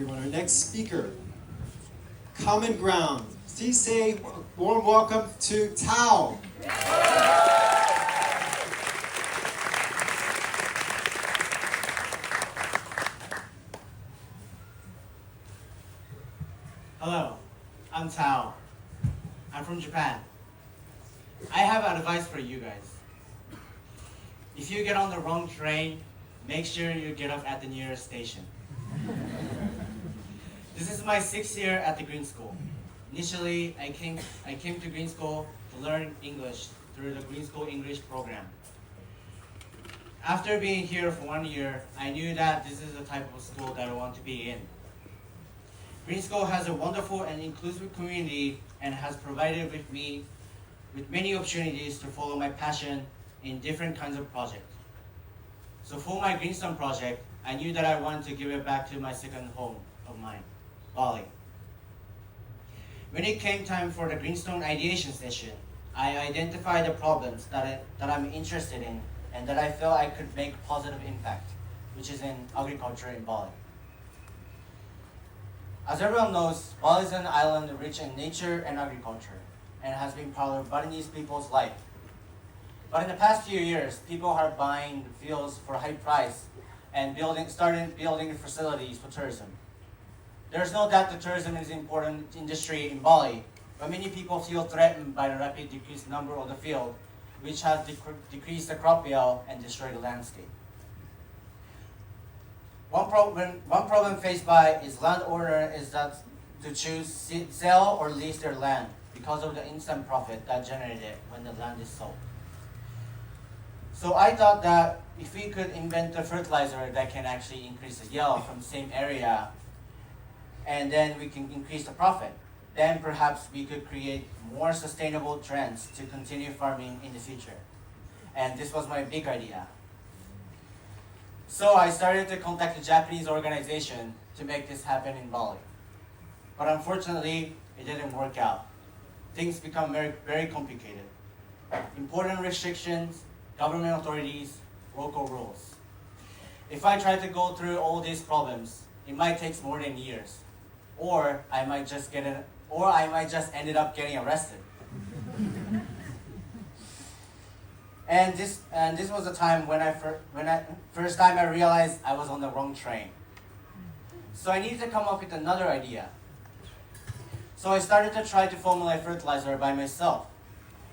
everyone. Our next speaker, Common Ground. Please say warm welcome to TAO. Hello, I'm TAO. I'm from Japan. I have advice for you guys. If you get on the wrong train, make sure you get off at the nearest station. This is my 6th year at the Green School. Initially, I came to Green School to learn English through the Green School English program. After being here for 1 year, I knew that this is the type of school that I want to be in. Green School has a wonderful and inclusive community and has provided me with many opportunities to follow my passion in different kinds of projects. So for my Greenstone project, I knew that I wanted to give it back to my second home of mine, Bali. When it came time for the Greenstone ideation session, I identified the problems that I'm interested in and that I felt I could make positive impact, which is in agriculture in Bali. As everyone knows, Bali is an island rich in nature and agriculture, and has been part of Balinese people's life. But in the past few years, people are buying fields for high price and started building facilities for tourism. There's no doubt that tourism is an important industry in Bali, but many people feel threatened by the rapid decreased number of the field, which has decreased the crop yield and destroyed the landscape. One problem faced by is landowner is that to choose sell or lease their land because of the instant profit that generated when the land is sold. So I thought that if we could invent a fertilizer that can actually increase the yield from the same area, and then we can increase the profit, then perhaps we could create more sustainable trends to continue farming in the future. And this was my big idea. So I started to contact a Japanese organization to make this happen in Bali. But unfortunately, it didn't work out. Things become very, very complicated. Important restrictions, government authorities, local rules. If I try to go through all these problems, it might take more than years. Or I might just ended up getting arrested. And this was the time when first time I realized I was on the wrong train. So I needed to come up with another idea. So I started to try to formulate fertilizer by myself.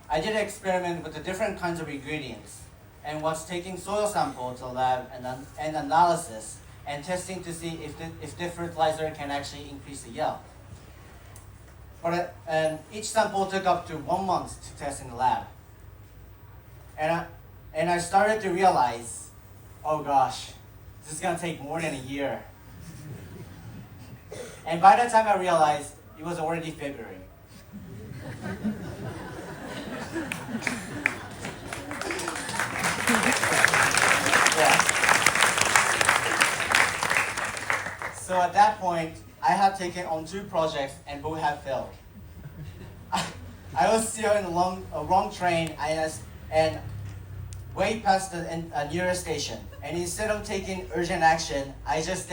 I did an experiment with the different kinds of ingredients and was taking soil sample to the lab and analysis and testing to see if the fertilizer can actually increase the yield. And each sample took up to 1 month to test in the lab. And I started to realize, oh gosh, this is gonna take more than a year. And by the time I realized, it was already February. Yeah. So at that point, I had taken on 2 projects and both had failed. I was still in the wrong train and way past the nearest station. And instead of taking urgent action, I just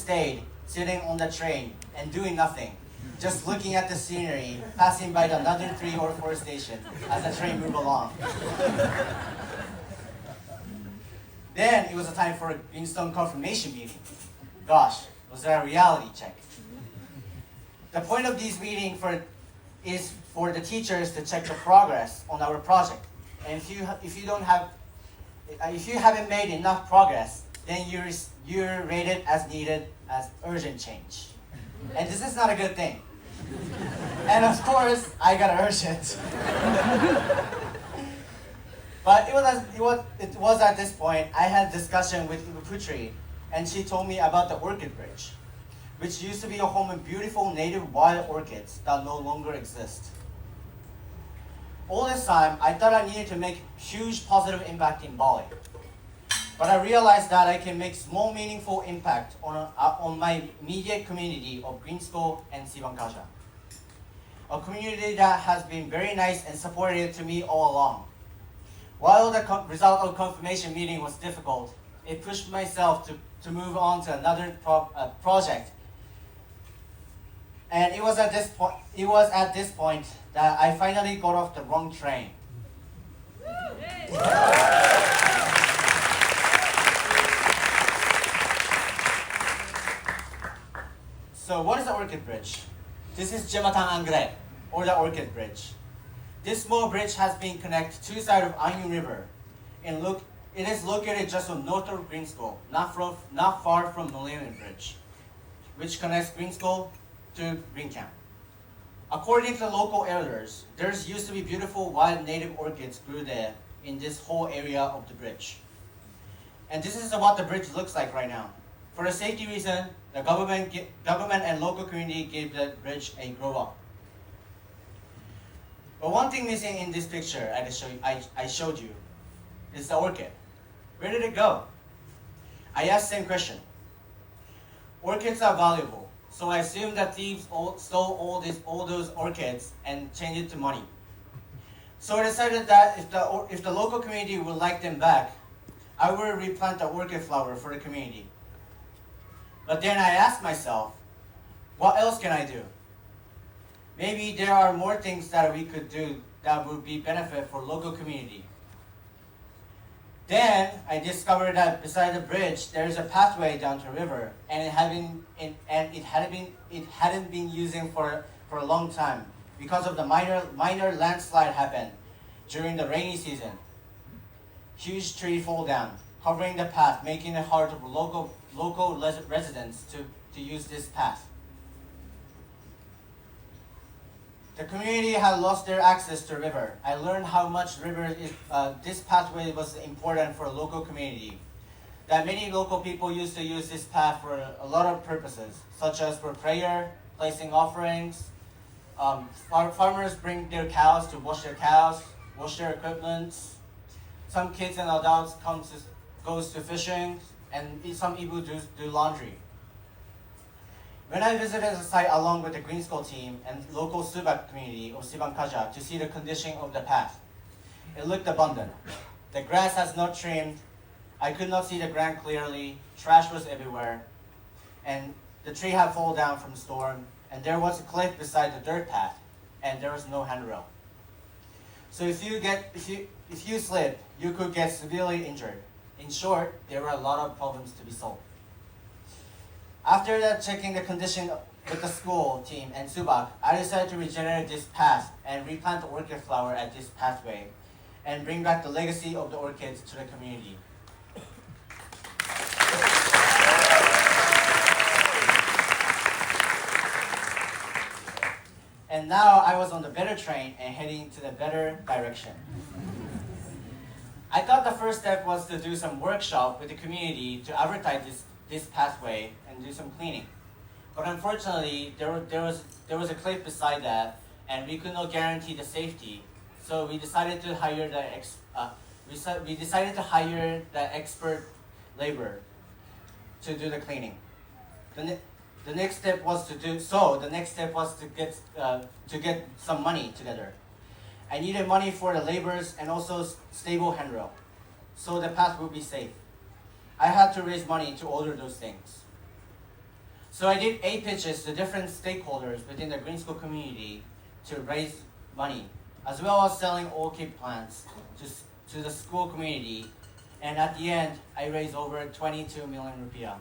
stayed sitting on the train and doing nothing, just looking at the scenery, passing by another 3 or 4 stations as the train moved along. Then it was a time for a Greenstone confirmation meeting. Gosh, was that a reality check? The point of these meetings is for the teachers to check the progress on our project. And if you haven't made enough progress, then you're rated as needed as urgent change. And this is not a good thing. And of course, I got urgent. But it was at this point I had a discussion with Putri, and she told me about the orchid bridge, which used to be a home of beautiful native wild orchids that no longer exist. All this time, I thought I needed to make huge positive impact in Bali. But I realized that I can make small meaningful impact on my immediate community of Green School and Sivankaja. A community that has been very nice and supportive to me all along. While the result of confirmation meeting was difficult, it pushed myself to move on to another project. And it was at this point that I finally got off the wrong train. So what is the Orchid Bridge? This is Jembatan Anggrek, or the Orchid Bridge. This small bridge has been connected to two sides of Anyun River, and it is located just on north of greenschool, not far from Millennium Bridge, which connects greenschool to green camp. According to the local elders, there used to be beautiful wild native orchids grew there in this whole area of the bridge. And this is what the bridge looks like right now. For a safety reason, the government and local community gave the bridge a grow up. But one thing missing in this picture I showed you is the orchid. Where did it go? I asked the same question. Orchids are valuable, so I assumed that thieves stole all those orchids and changed it to money. So I decided that if the local community would like them back, I would replant the orchid flower for the community. But then I asked myself, what else can I do? Maybe there are more things that we could do that would be benefit for local community. Then I discovered that beside the bridge there is a pathway down to the river, and it hadn't been using for a long time because of the minor landslide happened during the rainy season. Huge tree fall down, covering the path, making it hard for local residents to use this path. The community had lost their access to the river. I learned how much this pathway was important for a local community. That many local people used to use this path for a lot of purposes, such as for prayer, placing offerings. Farmers bring their cows to wash their cows, wash their equipment. Some kids and adults goes to fishing, and some people do laundry. When I visited the site along with the greenschool team and local Subak community of Sibang Kaja to see the condition of the path, it looked abundant. The grass has not trimmed. I could not see the ground clearly. Trash was everywhere, and the tree had fallen down from the storm. And there was a cliff beside the dirt path, and there was no handrail. So if you slip, you could get severely injured. In short, there were a lot of problems to be solved. After that, checking the condition with the school team and Subak, I decided to regenerate this path and replant the orchid flower at this pathway and bring back the legacy of the orchids to the community. And now I was on the better train and heading to the better direction. I thought the first step was to do some workshop with the community to advertise this pathway and do some cleaning. But unfortunately, there was a cliff beside that, and we could not guarantee the safety. So we decided to hire the expert labor to do the cleaning. The next step was to get some money together. I needed money for the laborers and also stable handrail, so the path would be safe. I had to raise money to order those things. So I did 8 pitches to different stakeholders within the greenschool community to raise money, as well as selling orchid plants to the school community. And at the end, I raised over 22 million rupiah.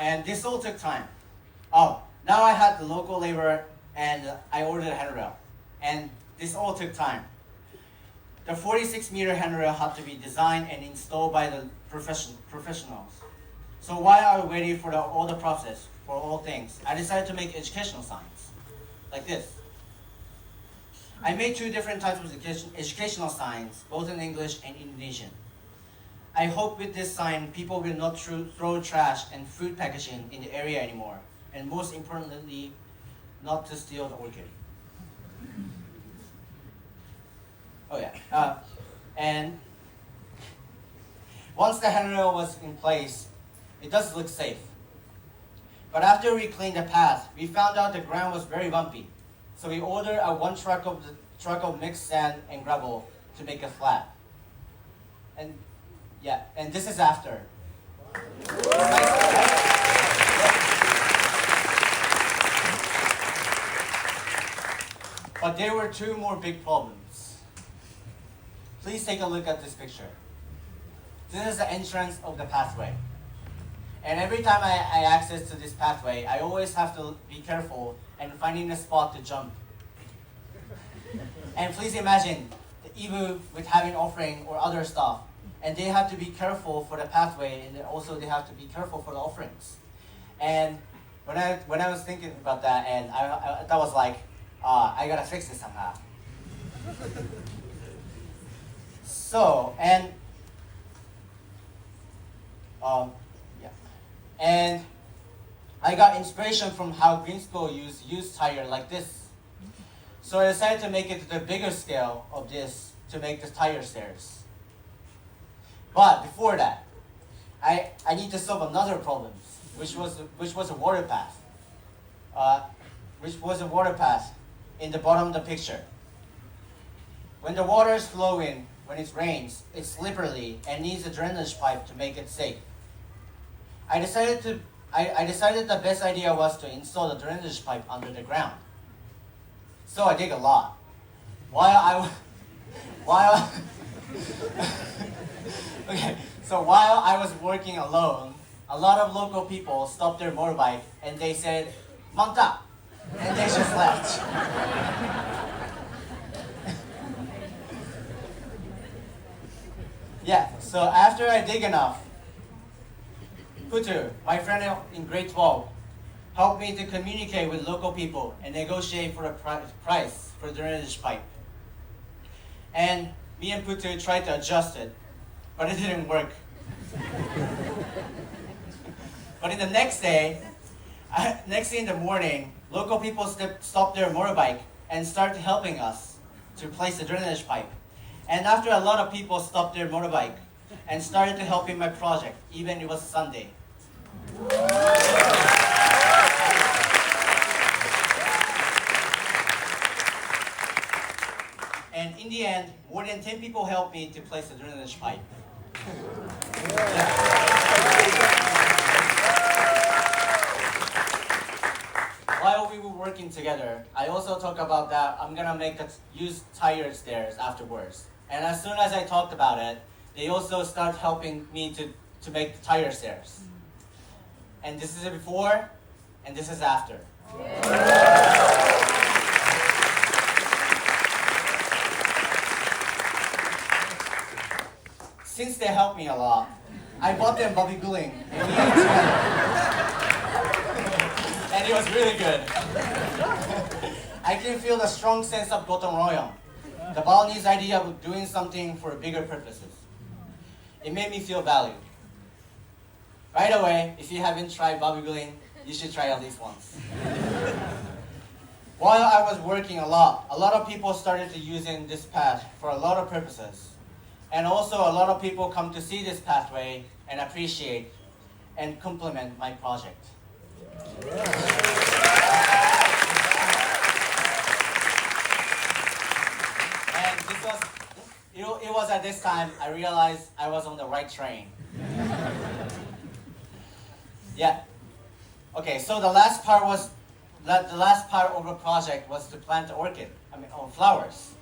And this all took time. Oh, now I had the local labor and I ordered a handrail. And this all took time. The 46-meter handrail had to be designed and installed by the professionals. So while I was waiting for all the process for all things, I decided to make educational signs, like this. I made 2 different types of educational signs, both in English and Indonesian. I hope with this sign, people will not throw trash and food packaging in the area anymore, and most importantly, not to steal the orchid. Oh yeah, and once the handrail was in place, it does look safe. But after we cleaned the path, we found out the ground was very bumpy. So we ordered a one truck of mixed sand and gravel to make it flat. And yeah, and this is after. But there were two more big problems. Please take a look at this picture. This is the entrance of the pathway. And every time I access to this pathway, I always have to be careful and finding a spot to jump. And please imagine the Ibu with having offering or other stuff. And they have to be careful for the pathway, and also they have to be careful for the offerings. And when I was thinking about that, and I was like, I gotta fix this somehow. So, and and I got inspiration from how greenschool use tire like this. So I decided to make it to the bigger scale of this to make the tire stairs. But before that, I need to solve another problem, which was a water path. Which was a water path in the bottom of the picture. When the water is flowing, when it rains, it's slippery and needs a drainage pipe to make it safe. I decided the best idea was to install the drainage pipe under the ground. So I dig a lot. While I was working alone, a lot of local people stopped their motorbike and they said, "Manta," and they just left. Yeah, so after I dig enough, Putu, my friend in grade 12, helped me to communicate with local people and negotiate for a price for the drainage pipe. And me and Putu tried to adjust it, but it didn't work. But in the next day in the morning, local people stopped their motorbike and started helping us to place the drainage pipe. And after a lot of people stopped their motorbike and started to help in my project, even it was Sunday. And in the end, more than 10 people helped me to place the drainage pipe. While we were working together, I also talked about that I'm gonna use tire stairs afterwards. And as soon as I talked about it, they also start helping me to make the tire stairs. And this is before, and this is after. Since they helped me a lot, I bought them bobby gluing. And it was really good. I can feel the strong sense of gotong royong, the Balinese idea of doing something for bigger purposes. It made me feel valued. Right away, if you haven't tried bobby gluing, you should try at least once. While I was working a lot of people started to using this path for a lot of purposes. And also a lot of people come to see this pathway and appreciate and compliment my project. And it was at this time I realized I was on the right train. Yeah. Okay, so the last part of the project was to plant flowers.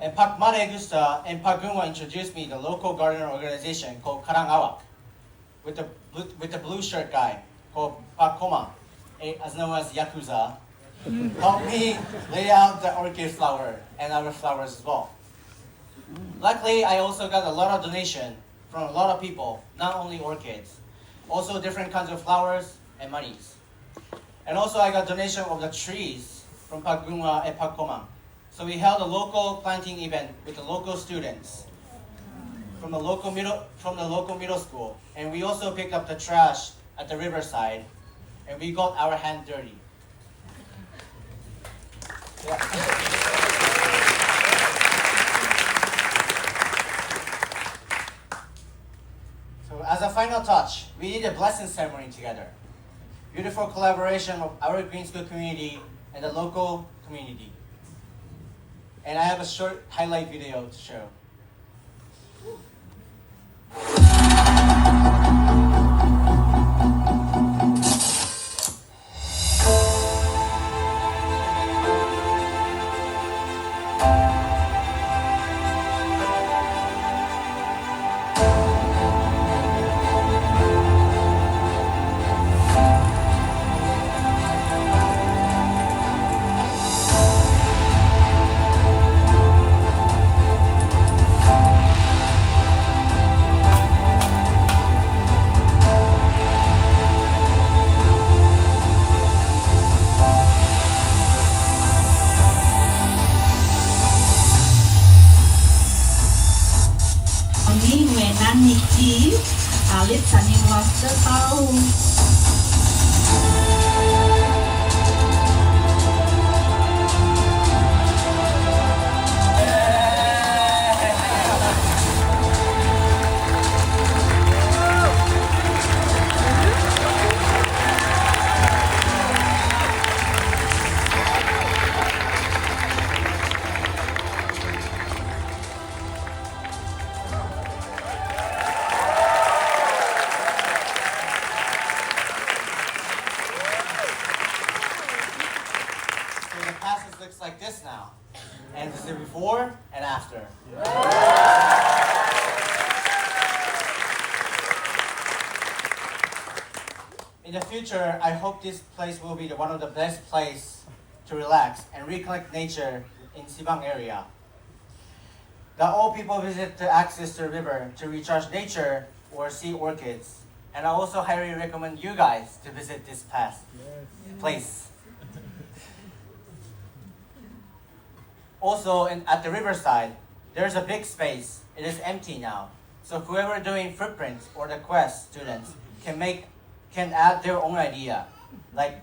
And Pak Mare Gusta and Pak Gunwa introduced me to the local gardener organization called Karangawak, with the blue shirt guy called Pak Koma, as known as Yakuza, helped me lay out the orchid flower and other flowers as well. Luckily, I also got a lot of donation from a lot of people, not only orchids, also different kinds of flowers and monies. And also I got donation of the trees from Pak Gunwa and Pak Koma. So we held a local planting event with the local students from the local middle school, and we also picked up the trash at the riverside, and we got our hand dirty. Yeah. So as a final touch, we did a blessing ceremony together. Beautiful collaboration of our Green School community and the local community. And I have a short highlight video to show. Alit saning waktu tahu. Looks like this now, and this is before and after. In the future, I hope this place will be one of the best places to relax and reconnect nature in Sibang area. That all people visit to access the river to recharge nature or see orchids. And I also highly recommend you guys to visit this place. Also, at the riverside, there's a big space. It is empty now. So whoever doing footprints or the quest students can add their own idea, like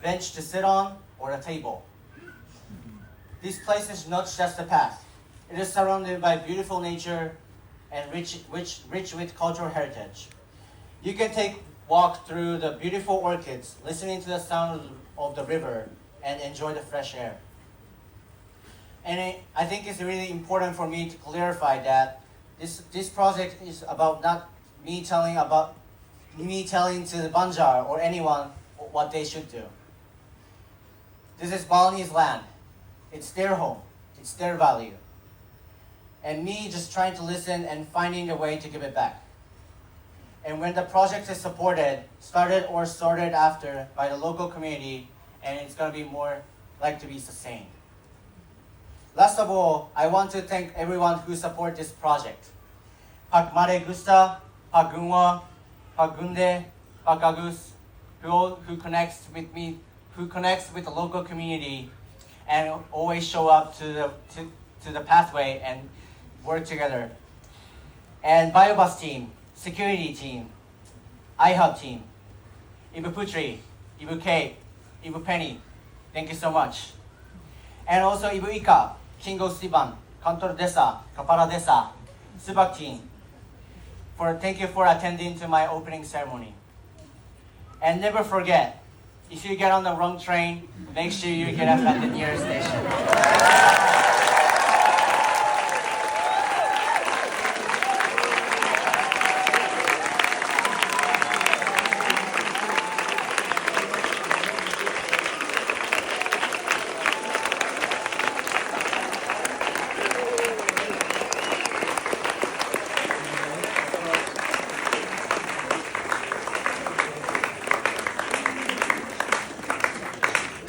bench to sit on or a table. This place is not just a path. It is surrounded by beautiful nature and rich with cultural heritage. You can walk through the beautiful orchids, listening to the sound of the river, and enjoy the fresh air. And I think it's really important for me to clarify that this project is about not me telling to the Banjar or anyone what they should do. This is Balinese land. It's their home. It's their value. And me just trying to listen and finding a way to give it back. And when the project is started or sorted after by the local community, and it's going to be more like to be sustained. Last of all, I want to thank everyone who support this project. Pak Mare Gusta, Pak Gunwa, Pak Gunde, Pak Agus, who connects with me, who connects with the local community, and always show up to the pathway and work together. And Biobus team, security team, iHub team, Ibu Putri, Ibu Kate, Ibu Penny, thank you so much. And also Ibu Ika, Kingo Siban, Kantor Desa, Kapara Desa, Subak team, thank you for attending to my opening ceremony. And never forget, if you get on the wrong train, make sure you get off at the nearest station.